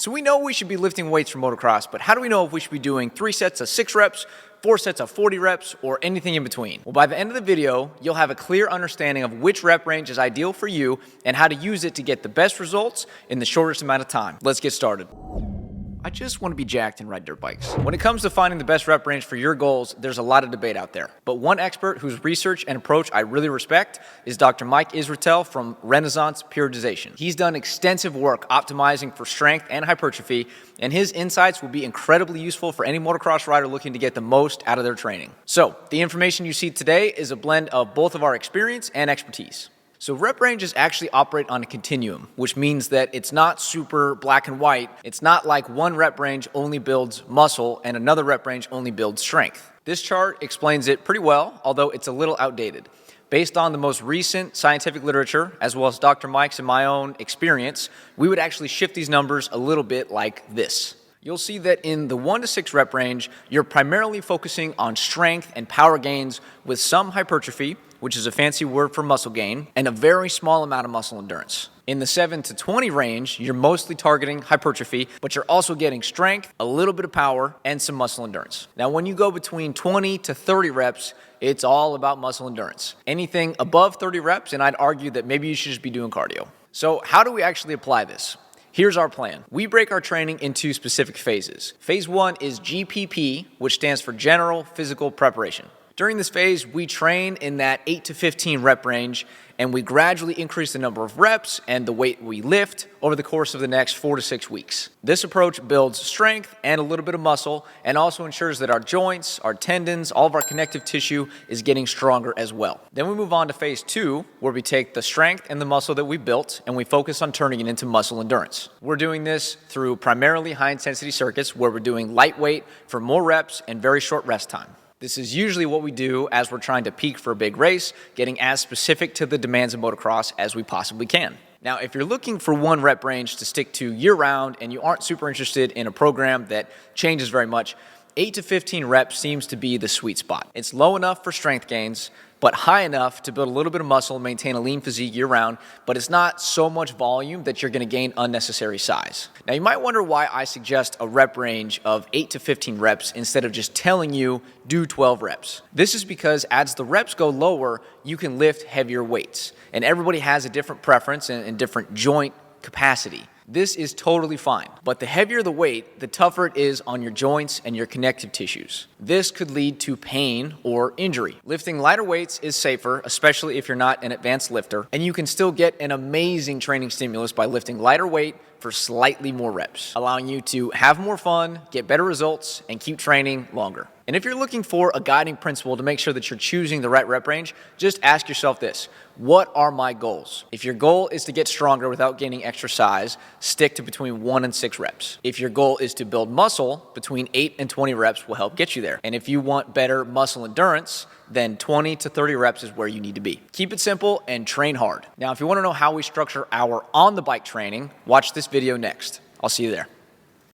So we know we should be lifting weights for motocross, but how do we know if we should be doing 3 sets of 6 reps, 4 sets of 40 reps, or anything in between? Well, by the end of the video, you'll have a clear understanding of which rep range is ideal for you and how to use it to get the best results in the shortest amount of time. Let's get started. I just want to be jacked and ride dirt bikes. When it comes to finding the best rep range for your goals, there's a lot of debate out there. But one expert whose research and approach I really respect is Dr. Mike Israetel from Renaissance Periodization. He's done extensive work optimizing for strength and hypertrophy, and his insights will be incredibly useful for any motocross rider looking to get the most out of their training. So, the information you see today is a blend of both of our experience and expertise. So rep ranges actually operate on a continuum, which means that it's not super black and white. It's not like one rep range only builds muscle and another rep range only builds strength. This chart explains it pretty well, although it's a little outdated. Based on the most recent scientific literature, as well as Dr. Mike's and my own experience, we would actually shift these numbers a little bit like this. You'll see that in the 1 to 6 rep range, you're primarily focusing on strength and power gains with some hypertrophy, which is a fancy word for muscle gain, and a very small amount of muscle endurance. In the 7 to 20 range, you're mostly targeting hypertrophy, but you're also getting strength, a little bit of power, and some muscle endurance. Now, when you go between 20 to 30 reps, it's all about muscle endurance. Anything above 30 reps, and I'd argue that maybe you should just be doing cardio. So how do we actually apply this? Here's our plan. We break our training into specific phases. Phase 1 is GPP, which stands for General Physical Preparation. During this phase, we train in that 8 to 15 rep range, and we gradually increase the number of reps and the weight we lift over the course of the next 4 to 6 weeks. This approach builds strength and a little bit of muscle, and also ensures that our joints, our tendons, all of our connective tissue is getting stronger as well. Then we move on to phase 2, where we take the strength and the muscle that we built, and we focus on turning it into muscle endurance. We're doing this through primarily high-intensity circuits, where we're doing lightweight for more reps and very short rest time. This is usually what we do as we're trying to peak for a big race, getting as specific to the demands of motocross as we possibly can. Now, if you're looking for one rep range to stick to year-round and you aren't super interested in a program that changes very much, 8 to 15 reps seems to be the sweet spot. It's low enough for strength gains, but high enough to build a little bit of muscle and maintain a lean physique year-round, but it's not so much volume that you're going to gain unnecessary size. Now, you might wonder why I suggest a rep range of 8 to 15 reps instead of just telling you do 12 reps. This is because as the reps go lower, you can lift heavier weights, and everybody has a different preference and different joint capacity. This is totally fine, but the heavier the weight, the tougher it is on your joints and your connective tissues. This could lead to pain or injury. Lifting lighter weights is safer, especially if you're not an advanced lifter, and you can still get an amazing training stimulus by lifting lighter weight for slightly more reps, allowing you to have more fun, get better results, and keep training longer. And if you're looking for a guiding principle to make sure that you're choosing the right rep range, just ask yourself this: what are my goals? If your goal is to get stronger without gaining extra size, stick to between 1 and 6 reps. If your goal is to build muscle, between 8 and 20 reps will help get you there. And if you want better muscle endurance, then 20 to 30 reps is where you need to be. Keep it simple and train hard. Now, if you want to know how we structure our on-the-bike training, watch this video next. I'll see you there.